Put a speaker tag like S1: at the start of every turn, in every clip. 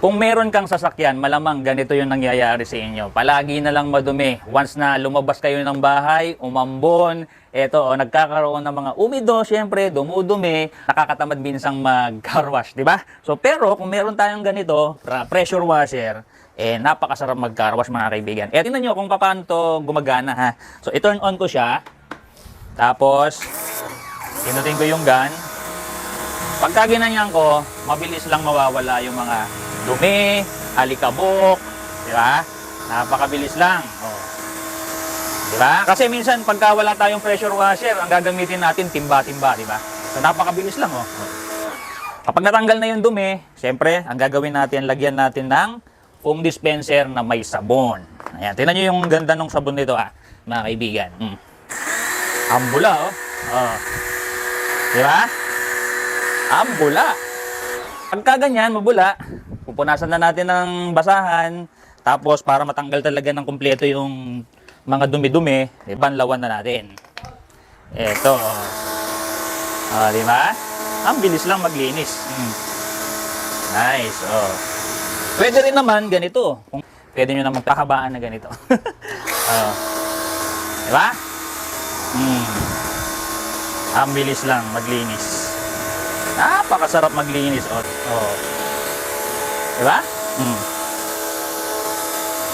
S1: Kung meron kang sasakyan, malamang ganito yung nangyayari sa inyo. Palagi na lang madumi. Once na lumabas kayo ng bahay, umambon, nagkakaroon ng mga umido, syempre, dumudumi, nakakatamad minsang mag-car wash, di ba? So, pero kung meron tayong ganito, pressure washer, napakasarap mag-car wash mga kaibigan. Tingnan nyo kung paano to gumagana ha. So, i-turn on ko siya. Tapos, pinutin ko yung gun. Pagka ginanyan ko, mabilis lang mawawala yung mga dumi, alikabok, di ba? Napakabilis lang. Oh. Di ba? Kasi minsan pagka wala tayong pressure washer, ang gagamitin natin timba-timba, di ba? So napakabilis lang, oh. Kapag natanggal na yung dumi, siyempre, ang gagawin natin, lagyan natin ng foam dispenser na may sabon. Ayan, tingnan niyo yung ganda ng sabon nito, mga kaibigan. Ambula, oh. Oh. Di ba? Ambula. Pagka ganyan, mabula, pupunasan na natin ng basahan, tapos para matanggal talaga ng kumpleto yung mga dumi-dumi, banlawan na natin. Eto. Di ba? Ang bilis lang maglinis. Nice. Oh. Pwede rin naman ganito. Pwede nyo na magkakabaan na ganito. Di ba? Ang bilis lang maglinis. Napakasarap maglinis. Diba?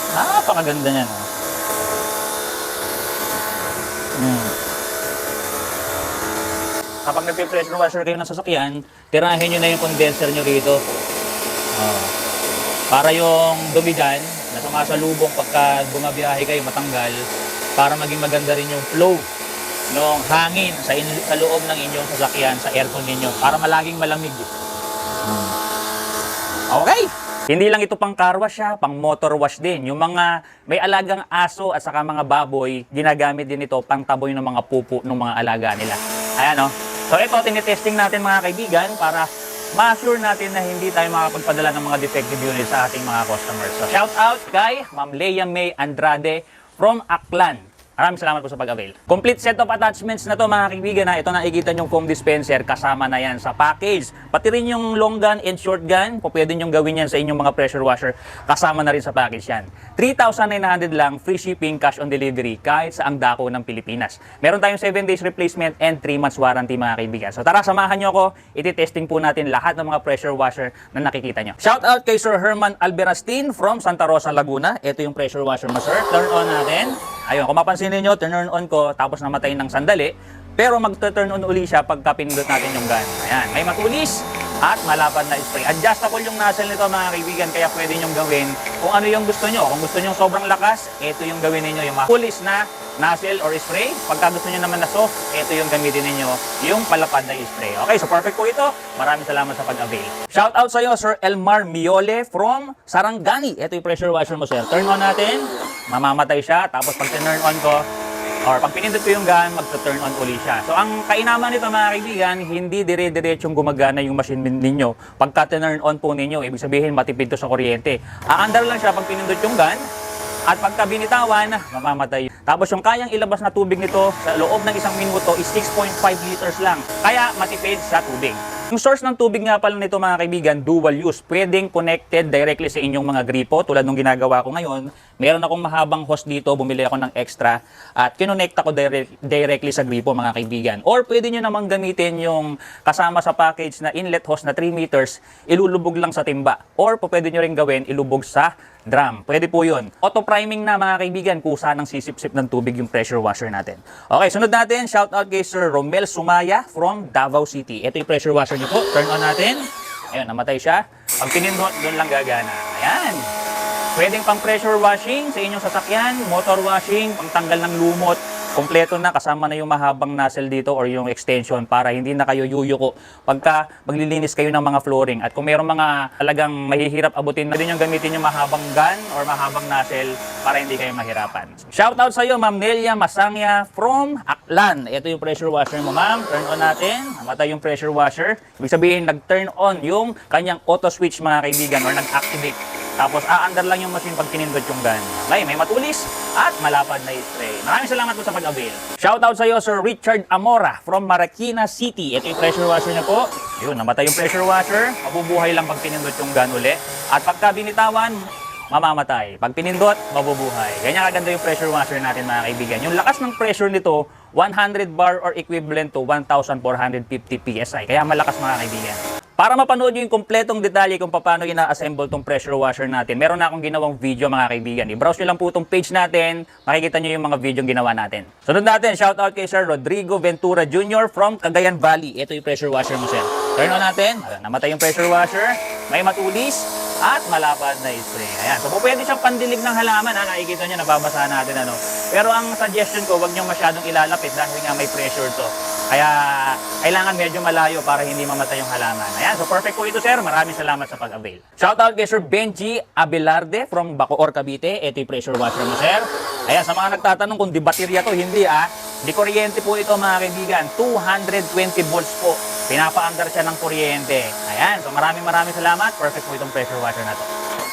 S1: Napakaganda niyan. Kapag nagpe-pressure washer kayo ng sasakyan, tirahin nyo na yung condenser nyo rito. Para yung dumi dyan, na sumasalubong pagka bumabiyahe kayo matanggal, para maging maganda rin yung flow ng hangin sa loob ng inyong sasakyan, sa aircon ninyo, para malaging malamig. Okay. Hindi lang ito pang car wash pang motor wash din. Yung mga may alagang aso at saka mga baboy, ginagamit din ito pang taboy ng mga pupo ng mga alaga nila. Ayan, no? So ito, tinitesting natin mga kaibigan para ma-assure natin na hindi tayo makapagpadala ng mga defective units sa ating mga customers. So shout out kay Ma'am Leia May Andrade from Aklan. Maraming salamat po sa pag-avail. Complete set of attachments na to mga kaibigan na. Ito nakikita yung foam dispenser, kasama na yan sa package. Pati rin yung long gun and short gun, pwede nyo gawin yan sa inyong mga pressure washer. Kasama na rin sa package yan. 3,900 lang, free shipping, cash on delivery, kahit sa ang dako ng Pilipinas. Meron tayong 7 days replacement and 3 months warranty mga kaibigan. So tara, samahan nyo ako. Iti-testing po natin lahat ng mga pressure washer na nakikita nyo. Shout out kay Sir Herman Alberastin from Santa Rosa, Laguna. Ito yung pressure washer mo, sir. Turn on natin. Ayun, kung mapansin niyo, turn on ko tapos namatay ng sandali. Pero mag-turn on uli siya pagka pinindot natin yung gun. Ayan, may matulis at malapad na spray. Adjustable yung nozzle nito mga kaibigan, kaya pwede nyong gawin kung ano yung gusto nyo. Kung gusto nyo sobrang lakas, ito yung gawin ninyo, yung matulis na nozzle or spray. Pagka gusto nyo naman na soft, ito yung gamitin ninyo, yung palapad na spray. Okay, so perfect po ito. Maraming salamat sa pag-avail. Shout out sa iyo, Sir Elmar Miole from Sarangani. Ito yung pressure washer mo, sir. Turn on natin, mamamatay siya. Tapos pag turn on ko, or pag pinindot ko yung gun, mag-turn on uli siya. So ang kainaman nito mga kaibigan, hindi dire-diretsong gumagana yung machine ninyo. Pagka turn on po ninyo, ibig sabihin matipid to sa kuryente. Aandar lang siya pag pinindot yung gun, at pagka binitawan, mamamatay. Tapos yung kayang ilabas na tubig nito sa loob ng 1 minuto is 6.5 liters lang. Kaya matipid sa tubig. Yung source ng tubig nga pala nito mga kaibigan, dual use. Pwedeng connected directly sa inyong mga gripo tulad ng ginagawa ko ngayon. Meron akong mahabang hose dito, bumili ako ng extra at kinonect ako directly sa gripo mga kaibigan. Or pwede nyo namang gamitin yung kasama sa package na inlet hose na 3 meters, ilulubog lang sa timba. Or pwede nyo rin gawin, ilubog sa drum. Pwede po yun. Auto priming na mga kaibigan, kusa ng sisip-sip ng tubig yung pressure washer natin. Okay, sunod natin, shout out kay Sir Romel Sumaya from Davao City. Ito yung pressure washer nyo po. Turn on natin. Ayun, namatay siya. Pag pinindot, doon lang gagana. Ayan. Pwedeng pang pressure washing sa inyong sasakyan, motor washing, pang tanggal ng lumot. Kompleto na, kasama na yung mahabang nozzle dito or yung extension para hindi na kayo yuyuko pagka maglilinis kayo ng mga flooring. At kung mayroong mga talagang mahihirap abutin, na din yung gamitin yung mahabang gun or mahabang nozzle para hindi kayo mahirapan. Shout out sa iyo, Ma'am Nelia Masangya from Aklan. Ito yung pressure washer mo, ma'am. Turn on natin. Namatay yung pressure washer. Ibig sabihin, nag-turn on yung kanyang auto switch mga kaibigan or nag-activate. Tapos aandar lang yung machine pag pinindot yung gun. Okay, may matulis at malapad na spray. Maraming salamat po sa pag-avail. Shoutout sa iyo, Sir Richard Amora from Marikina City. Ito yung pressure washer niya po. Yun, namatay yung pressure washer. Mabubuhay lang pag pinindot yung gun uli. At pagka binitawan, mamamatay. Pag pinindot, mabubuhay. Ganyan kaganda yung pressure washer natin, mga kaibigan. Yung lakas ng pressure nito, 100 bar or equivalent to 1,450 PSI. Kaya malakas, mga kaibigan. Para mapanood nyo yung kompletong detalye kung paano ina-assemble tong pressure washer natin, meron na akong ginawang video, mga kaibigan. I-browse nyo lang po itong page natin, makikita nyo yung mga video ginawa natin. Sunod natin, shoutout kay Sir Rodrigo Ventura Jr. from Cagayan Valley. Ito yung pressure washer mo, sir. Turn on natin. Namatay yung pressure washer. May matulis at malapad na spray. Ayan. So, pwede siyang pandilig ng halaman. Nakikita nyo, nababasa natin. Pero ang suggestion ko, wag nyo masyadong ilalapit dahil nga may pressure to. Kaya, kailangan medyo malayo para hindi mamatay yung halaman. Ayan. So, perfect po ito, sir. Maraming salamat sa pag-avail. Shoutout kay Sir Benji Abelarde from Bacoor, Cavite. Ito yung pressure washer mo, sir. Ayan. Sa mga nagtatanong kung di baterya to, hindi Di kuryente po ito, mga kaibigan. 220 volts po. Pinapaandar siya ng kuryente. Ayan. So maraming salamat. Perfect po itong pressure washer na to.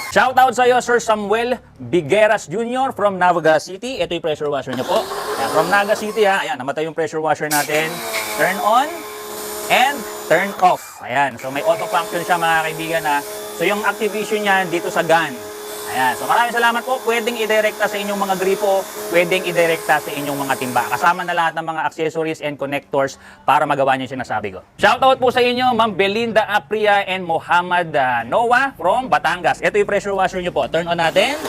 S1: Shoutout sa iyo, Sir Samuel Bigueras Jr. from Naga City. Ito yung pressure washer niya po. Ayan, from Naga City, Ayan, namatay yung pressure washer natin. Turn on and turn off. Ayan. So may auto function siya, mga kaibigan, So yung activation niya dito sa gun. Ayan. So maraming salamat po. Pwedeng idirekta sa inyong mga gripo, pwedeng idirekta sa inyong mga timba. Kasama na lahat ng mga accessories and connectors para magawa niyo yung sinasabi ko. Shoutout po sa inyo, Ma'am Belinda Apria and Muhammad Noah from Batangas. Ito yung pressure washer niyo po. Turn on natin.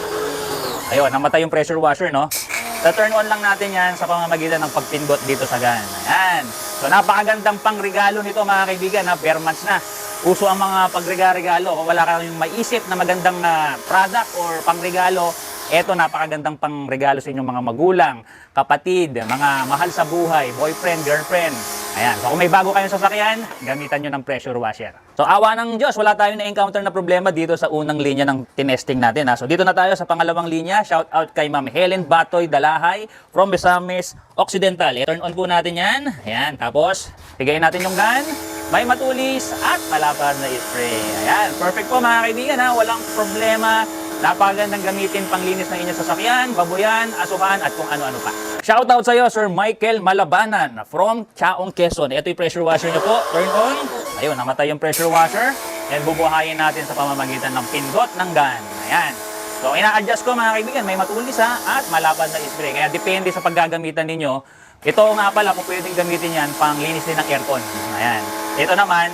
S1: Ayun, namatay yung pressure washer, no? So turn on lang natin yan sa pamamagitan ng pagpindot dito sa gun. Ayan. So napakagandang pangregalo nito, mga kaibigan, bare months na. Uso ang mga pagregalo. Kung wala kayong maisip na magandang product or pangregalo, eto napakagandang pangregalo sa inyong mga magulang, kapatid, mga mahal sa buhay, boyfriend, girlfriend. Ayan. So kung may bago kayong sasakyan, gamitan nyo ng pressure washer. So awa ng Diyos, wala tayong na-encounter na problema dito sa unang linya ng tinesting natin. So dito na tayo sa pangalawang linya. Shout out kay Ma'am Helen Batoy Dalahay from Besames Occidental. Turn on po natin yan. Ayan. Tapos, pigayin natin yung gun. May matulis at malapad na spray. Ayan, perfect po, mga kaibigan, walang problema. Napakagandang gamitin panglinis ng inyong sasakyan, baboyan, asuhan at kung ano-ano pa. Shoutout sa iyo, Sir Michael Malabanan from Chaong, Quezon. Ito yung pressure washer niyo po. Turn on. Ayun, namatay yung pressure washer. And bubuhayin natin sa pamamagitan ng pindot ng gun. Ayan. So, ina-adjust ko, mga kaibigan, may matulis at malapad na spray. Kaya depende sa paggagamitan ninyo. Ito nga pala, kung pwedeng gamitin yan, panglinis din ng aircon. Ayan. Ito naman,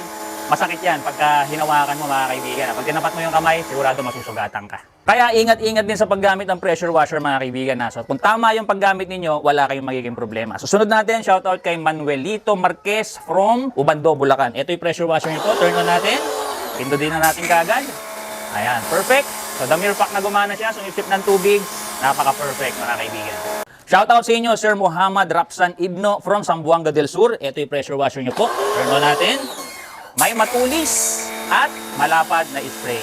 S1: masakit yan pagka hinawakan mo, mga kaibigan. Pag tinapat mo yung kamay, sigurado masusugatan ka. Kaya ingat-ingat din sa paggamit ng pressure washer, mga kaibigan. So kung tama yung paggamit ninyo, wala kayong magiging problema. Susunod natin, shoutout kay Manuelito Marquez from Ubando, Bulacan. Ito yung pressure washer nyo po. Turn on natin. Pindutin na natin kaagad. Ayan, perfect. So the mere fact na gumana siya, sumipsip ng tubig, napaka-perfect, mga kaibigan. Shoutout sa inyo, Sir Muhammad Rapsan Ibno from Zamboanga del Sur. Ito yung pressure washer nyo po. Turn on natin. May matulis at malapad na spray.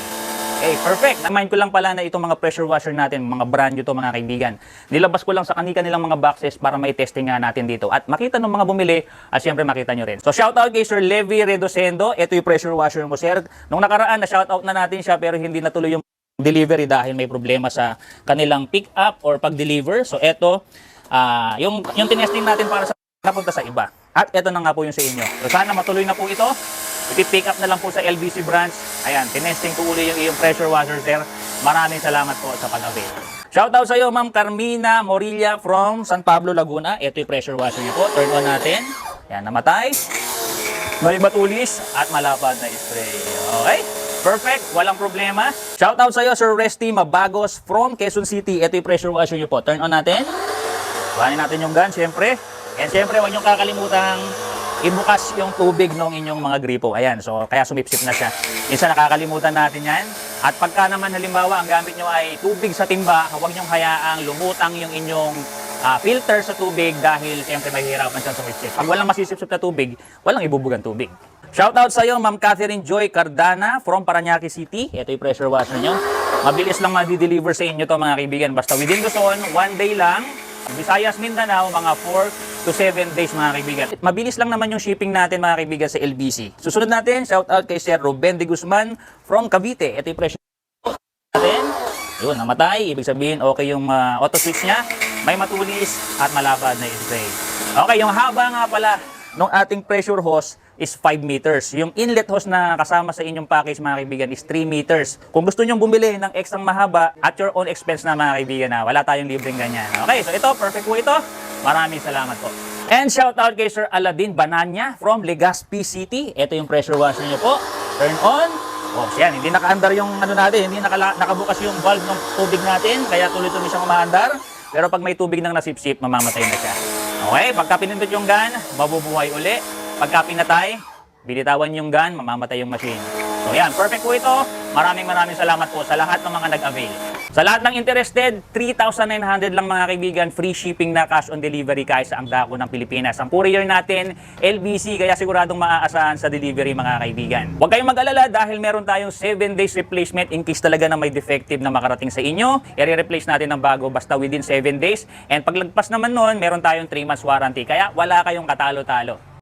S1: Okay, perfect. Namind ko lang pala na itong mga pressure washer natin, mga brand nyo to, mga kaibigan. Nilabas ko lang sa kanilang mga boxes para may testing nga natin dito. At makita ng mga bumili at syempre makita nyo rin. So shoutout kay Sir Levi Redosendo. Ito yung pressure washer mo, sir. Nung nakaraan, na shoutout na natin siya pero hindi natuloy yung delivery dahil may problema sa kanilang pick up or pag-deliver. So eto, yung tinesting natin para sa napunta sa iba. At eto na nga po yung sa inyo. So sana matuloy na po ito. Ipi-pick up na lang po sa LBC branch. Ayan, tinesting ko uli yung iyong pressure washer, sir. Maraming salamat po sa pag-avail. Shoutout sa iyo, Ma'am Carmina Morilla from San Pablo, Laguna. Ito yung pressure washer niyo po. Turn on natin. Ayan, namatay. May matulis at malapad na spray. Okay? Perfect, walang problema. Shoutout sa iyo, Sir Resty Mabagos from Quezon City. Ito yung pressure washer nyo po. Turn on natin. Buhanin natin yung gun, syempre. And syempre, huwag nyo kakalimutang ibukas yung tubig ng inyong mga gripo. Ayan, so kaya sumipsip na siya. Minsan nakakalimutan natin yan. At pagka naman halimbawa, ang gamit nyo ay tubig sa timba, huwag nyo hayaang lumutang yung inyong filter sa tubig dahil syempre mahihirapan siyang sumipsip. Pag walang masisipsip na tubig, walang ibubugang tubig. Shoutout sa iyo, Ma'am Catherine Joy Cardana from Parañaque City. Ito yung pressure washer nyo. Mabilis lang ma-deliver sa inyo to, mga kaibigan. Basta within Luzon, 1 day lang. Visayas, Mindanao, mga 4 to 7 days, mga kaibigan. Mabilis lang naman yung shipping natin, mga kaibigan, sa LBC. Susunod natin, shoutout kay Sir Ruben de Guzman from Cavite. Ito yung pressure natin. Yun, namatay. Ibig sabihin, okay yung auto switch niya. May matulis at malapad na spray. Okay, yung haba nga pala ng ating pressure hose is 5 meters. Yung inlet hose na kasama sa inyong package, mga kaibigan, is 3 meters. Kung gusto nyong bumili ng extra mahaba at your own expense na, mga kaibigan, na wala tayong libreng ganyan. Okay, so ito, perfect po ito. Maraming salamat po. And shout out kay Sir Aladin Bananya from Legazpi City. Ito yung pressure washer niyo po. Turn on. Oh, yan, hindi naka-andar yung ano natin, hindi nakabukas yung valve ng tubig natin, kaya tuloy-tuloy siyang umaandar. Pero pag may tubig nang nasipsip, mamamatay na siya. Okay, pagka pinindot yung gun, mabubuhay uli. Pagka pinatay, binitawan yung gun, mamamatay yung machine. So yan, perfect po ito. Maraming salamat po sa lahat ng mga nag-avail. Sa lahat ng interested, 3,900 lang, mga kaibigan, free shipping na cash on delivery kahit sa ang dako ng Pilipinas. Ang courier natin, LBC, kaya siguradong maaasahan sa delivery, mga kaibigan. Huwag kayong mag-alala dahil meron tayong 7 days replacement in case talaga na may defective na makarating sa inyo. I-replace natin ng bago basta within 7 days. And paglagpas naman nun, meron tayong 3 months warranty. Kaya wala kayong katalo-talo.